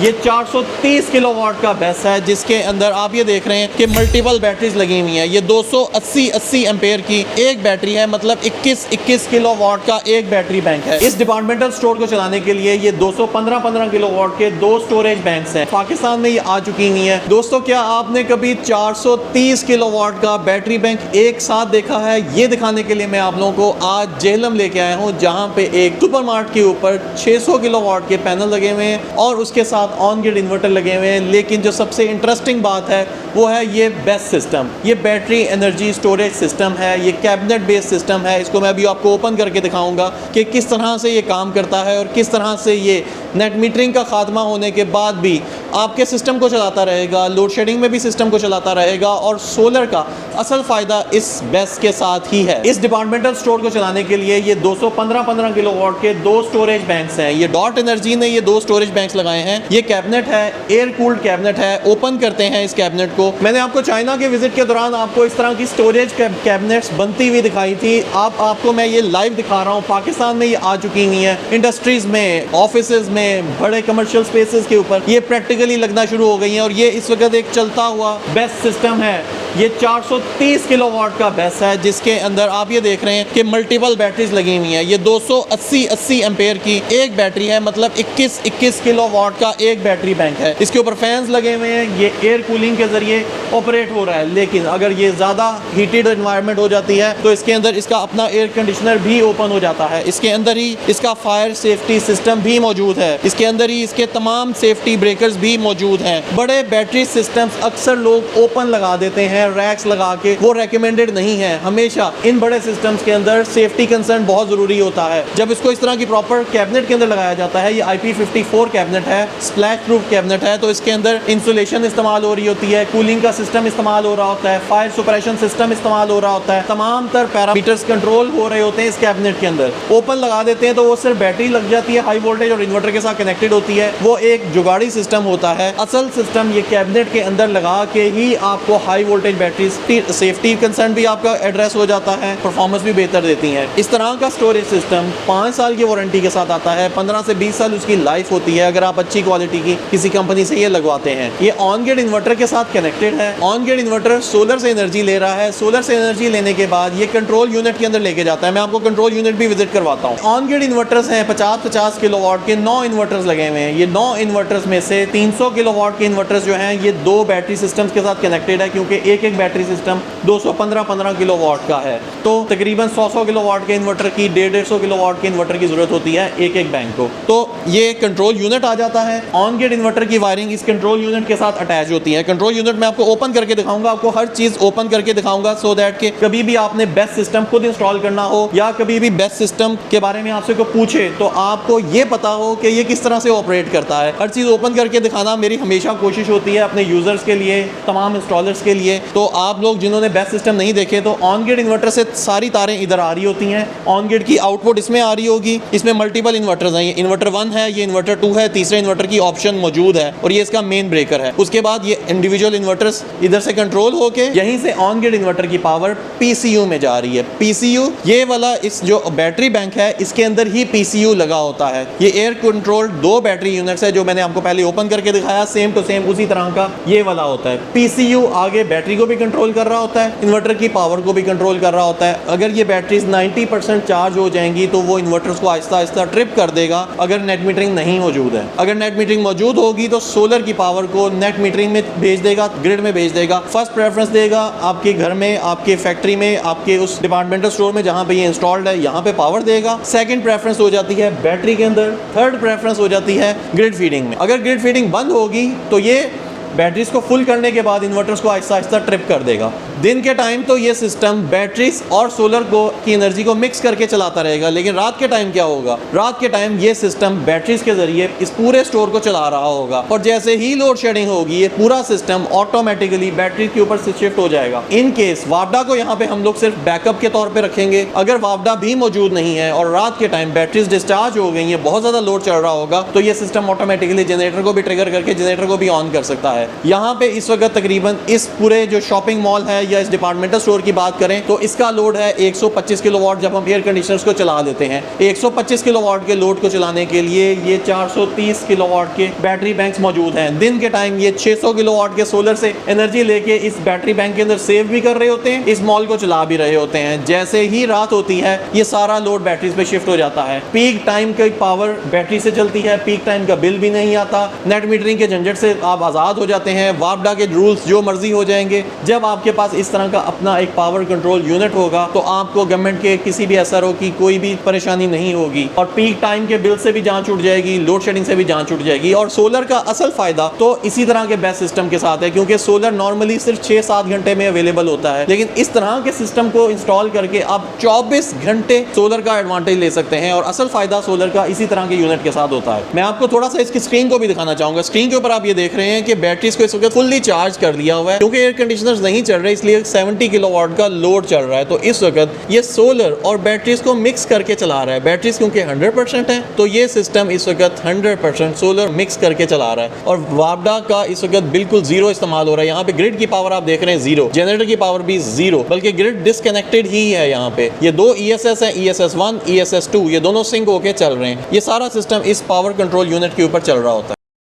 ये 430 किलोवाट का बेस है, जिसके अंदर आप ये देख रहे हैं कि मल्टीपल बैटरीज लगी हुई हैं। ये 280 एम्पेयर की एक बैटरी है, मतलब 21 किलोवाट का एक बैटरी बैंक है। इस डिपार्टमेंटल स्टोर को चलाने के लिए ये 215 किलोवाट के दो स्टोरेज बैंक्स हैं। पाकिस्तान में ये आ चुकी हुई हैं। दोस्तों, क्या आपने कभी 430 किलोवाट का बैटरी बैंक एक साथ देखा है? ये दिखाने के लिए मैं आप लोगों को आज जेहलम लेके आया हूँ, जहाँ पे एक सुपरमार्ट के ऊपर 600 किलोवाट के पैनल लगे हुए हैं और उसके साथ ऑन ग्रिड इन्वर्टर लगे हुए हैं। लेकिन जो सबसे इंटरेस्टिंग बात है वो है ये बेस सिस्टम। ये बैटरी एनर्जी स्टोरेज सिस्टम है, ये कैबिनेट बेस्ड सिस्टम है। इसको मैं अभी आपको ओपन करके दिखाऊंगा कि किस तरह से ये काम करता है और किस तरह से ये नेट मीटरिंग का खात्मा होने के बाद भी आपके सिस्टम को चलाता रहेगा, लोड शेडिंग में भी सिस्टम को चलाता रहेगा। और सोलर का असल फ़ायदा इस बेस के साथ ही है। इस डिपार्टमेंटल स्टोर को चलाने के लिए ये 215 किलोवाट के दो स्टोरेज बैंक्स हैं। ये डॉट एनर्जी ने ये दो स्टोरेज बैंक्स लगाए हैं। ये कैबिनेट है, एयर कूल्ड कैबिनेट है। ओपन करते हैं इस कैबिनेट को। मैंने आपको चाइना के विजिट के दौरान आपको इस तरह की स्टोरेज कैबिनेट्स बनती हुई दिखाई थी। आपको मैं ये लाइव दिखा रहा हूँ। पाकिस्तान में ये आ चुकी हुई है, इंडस्ट्रीज में, ऑफिसेज में, बड़े कमर्शियल स्पेसेस के ऊपर ये प्रैक्टिकली लगना शुरू हो गई हैं। और ये इस वक्त एक चलता हुआ बेस्ट सिस्टम है। ये 430 किलोवाट का बेस है, जिसके अंदर आप ये देख रहे हैं कि मल्टीपल बैटरीज लगी हुई हैं। ये 280 एम्पेयर की एक बैटरी है, मतलब 21 किलोवाट का एक बैटरी बैंक है। इसके ऊपर फैंस लगे हुए हैं। ये एयर कूलिंग के जरिए ऑपरेट हो रहा है। लेकिन अगर ये ज़्यादा हीटेड एनवायरनमेंट हो जाती है तो इसके अंदर इसका अपना एयर कंडीशनर भी ओपन हो जाता है। इसके अंदर ही इसका फायर सेफ्टी सिस्टम भी मौजूद है। इसके अंदर ही इसके तमाम सेफ्टी ब्रेकर्स भी मौजूद हैं। बड़े बैटरी सिस्टम्स अक्सर लोग ओपन लगा देते हैं, रैक्स लगा के। वो रेकमेंडेड नहीं है। हमेशा इन बड़े सिस्टम्स के अंदर सेफ्टी कंसर्न बहुत ज़रूरी होता है। जब इसको इस तरह की प्रॉपर कैबिनेट के अंदर लगाया जाता है, ये IP54 कैबिनेट है, स्प्लैश प्रूफ कैबिनेट है, तो इसके अंदर इंसुलेशन इस्तेमाल हो रही होती है, कूलिंग का सिस्टम इस्तेमाल हो रहा होता है, फायर सुपरेशन सिस्टम इस्तेमाल हो रहा होता है, तमाम तर पैरामीटर्स कंट्रोल हो रहे होते हैं इस कैबिनेट के अंदर। ओपन लगा देते हैं तो वो सिर्फ बैटरी लग जाती है, हाई वोल्टेज और इन्वर्टर के साथ कनेक्टेड होती है। वो एक जुगाड़ी सिस्टम होता है। असल सिस्टम ये कैबिनेट के अंदर लगा के ही आपको high voltage battery, safety concern भी आपका एड्रेस हो जाता है, परफॉर्मेंस भी बेहतर देती है। इस तरह का स्टोरेज सिस्टम 5 साल की वारंटी के साथ आता है। 15 से 20 साल उसकी लाइफ होती है अगर आप अच्छी क्वालिटी की किसी कंपनी से ये लगवाते हैं। ये ऑन ग्रिड इन्वर्टर के साथ कनेक्टेड है। ऑन ग्रिड इन्वर्टर सोलर से एनर्जी ले रहा है। सोलर से एनर्जी लेने के बाद ये कंट्रोल यूनिट के अंदर लेके जाता है। मैं आपको कंट्रोल यूनिट भी विजिट करवाता हूँ। ऑन ग्रिड इन्वर्टर्स हैं 50 किलोवाट के 9 इन्वर्टर्स लगे हुए हैं। ये 9 इन्वर्टर्स में से 300 किलोवाट के इन्वर्टर्स जो हैं ये 2 बैटरी सिस्टम्स के साथ कनेक्टेड है, क्योंकि एक बैटरी सिस्टम 215 किलोवाट का है। तो तकरीबन 100 किलोवाट के इन्वर्टर की 150 किलोवाट के इन्वर्टर की जरूरत होती है एक बैंक को। तो ये कंट्रोल यूनिट आ जाता है। ऑन ग्रिड इन्वर्टर की वायरिंग इस कंट्रोल यूनिट के साथ अटैच होती है। कंट्रोल यूनिट में आपको ओपन करके दिखाऊंगा, आपको हर चीज ओपन करके दिखाऊंगा, सो दैट कि कभी भी आपने बेस्ट सिस्टम खुद इंस्टॉल करना हो या कभी भी बेस्ट सिस्टम के बारे में आपसे कोई पूछे तो आपको ये पता हो कि ये किस तरह से ऑपरेट करता है। हर चीज ओपन करके दिखाना मेरी हमेशा कोशिश होती है अपने यूजर्स के लिए, तमाम इंस्टॉलर्स के लिए। तो आप लोग जिन्होंने बेस्ट सिस्टम नहीं देखे तो ऑन ग्रिड इन्वर्टर से सारी तारें इधर आ रही होती हैं। ऑन ग्रिड की आउटपुट इसमें आ रही होगी। इसमें मल्टीपल इन्वर्टर्स हैं। ये इन्वर्टर 1 है, ये इन्वर्टर 2 है, तीसरे इन्वर्टर की ऑप्शन मौजूद है और ये इसका मेन ब्रेकर है। उसके बाद ये इंडिविजुअल इन्वर्टर्स इधर से कंट्रोल होके यहीं से ऑन ग्रिड इन्वर्टर की पावर PCU में जा रही है। PCU ये वाला इस जो बैटरी बैंक है इसके अंदर ही PCU लगा होता है। ये एयर कंट्रोल 2 बैटरी यूनिट्स है जो मैंने आपको पहले ओपन करके दिखाया, सेम टू सेम उसी तरह का ये वाला होता है। PCU आगे बैटरी को भी कंट्रोल कर रहा होता है, इन्वर्टर की पावर को भी कंट्रोल कर रहा होता है। अगर ये बैटरीज 90% चार्ज हो जाएंगी तो वो इन्वर्टर्स को आहिस्ता आहिस्ता ट्रिप कर देगा अगर नेट मीटरिंग नहीं मौजूद है। अगर नेट मीटरिंग मौजूद होगी तो सोलर की पावर को नेट मीटरिंग में भेज देगा, ग्रिड में भेज देगा। फर्स्ट प्रेफरेंस देगा आपके घर में, आपके फैक्ट्री में, आपके उस डिपार्टमेंटल स्टोर में जहां पे ये इंस्टॉल्ड है, यहाँ पे पावर देगा। सेकंड प्रेफरेंस हो जाती है बैटरी के अंदर। थर्ड प्रेफरेंस हो जाती है ग्रिड फीडिंग में। अगर ग्रिड फीडिंग बंद होगी तो ये बैटरीज को फुल करने के बाद इन्वर्टर्स को आहिस्ता आहिस्ता ट्रिप कर देगा। दिन के टाइम तो ये सिस्टम बैटरीज और सोलर को की एनर्जी को मिक्स करके चलाता रहेगा, लेकिन रात के टाइम क्या होगा? रात के टाइम ये सिस्टम बैटरीज के जरिए इस पूरे स्टोर को चला रहा होगा और जैसे ही लोड शेडिंग होगी ये पूरा सिस्टम ऑटोमेटिकली बैटरी के ऊपर से शिफ्ट हो जाएगा। इन केस वापडा को यहाँ पे हम लोग सिर्फ बैकअप के तौर पे रखेंगे। अगर वापडा भी मौजूद नहीं है और रात के टाइम बैटरीज डिस्चार्ज हो गई है, बहुत ज्यादा लोड चल रहा होगा, तो ये सिस्टम ऑटोमेटिकली जनरेटर को भी ट्रिगर करके जनरेटर को भी ऑन कर सकता है। है। यहाँ पे इस वक्त तकरीबन इस पूरे जो शॉपिंग मॉल है या इस डिपार्टमेंटल स्टोर की बात करें तो इसका लोड है 125 किलोवाट। जब हम एयर कंडीशनर्स को चला देते हैं 125 किलोवाट के लोड को चलाने के लिए ये 430 किलोवाट के बैटरी बैंक्स मौजूद हैं। दिन के टाइम ये 600 किलोवाट के सोलर से एनर्जी लेके इस बैटरी बैंक के अंदर सेव भी कर रहे होते हैं, इस मॉल को चला भी रहे होते हैं। जैसे ही रात होती है ये सारा लोड बैटरीज पे शिफ्ट हो जाता है। पीक टाइम की पावर बैटरी से चलती है, पीक टाइम का बिल भी नहीं आता, नेट मीटरिंग के झंझट से आप आज़ाद हो जाते हैं, वापडा के रूल्स जो मर्जी हो जाएंगे। जब आपके पास इस तरह का अपना एक पावर कंट्रोल यूनिट होगा तो आपको गवर्नमेंट के किसी भी SRO की कोई भी परेशानी नहीं होगी और पीक टाइम के बिल से भी जान छूट जाएगी, लोड शेडिंग से भी जान छूट जाएगी। और सोलर का असल फायदा तो इसी तरह के बेस्ट सिस्टम के साथ है, क्योंकि सोलर नॉर्मली सिर्फ 6-7 घंटे में अवेलेबल होता है, लेकिन इस तरह के सिस्टम को इंस्टॉल करके आप 24 घंटे सोलर का एडवांटेज ले सकते हैं। और असल फायदा सोलर का इसी तरह के यूनिट के साथ होता है। मैं आपको थोड़ा सा इसकी स्क्रीन को भी दिखाना चाहूंगा। स्क्रीन के ऊपर आप ये देख रहे हैं कि बैटरीज को इस वक्त फुल्ली चार्ज कर लिया हुआ है, क्योंकि एयर कंडीशनर्स नहीं चल रहे इसलिए 70 किलोवाट का लोड चल रहा है। तो इस वक्त ये सोलर और बैटरीज को मिक्स करके चला रहा है। बैटरीज क्योंकि 100% है तो ये सिस्टम इस वक्त 100% सोलर मिक्स करके चला रहा है। और वापडा का इस वक्त बिल्कुल जीरो इस्तेमाल हो रहा है। यहाँ पे ग्रिड की पावर आप देख रहे हैं जीरो, जनरेटर की पावर भी जीरो, बल्कि ग्रिड डिस्कनेक्टेड ही है। यहाँ पे ये दो ESS है, ESS 1 ESS 2, ये दोनों सिंक होके चल रहे हैं। ये सारा सिस्टम इस पावर कंट्रोल यूनिट के ऊपर चल रहा होता है।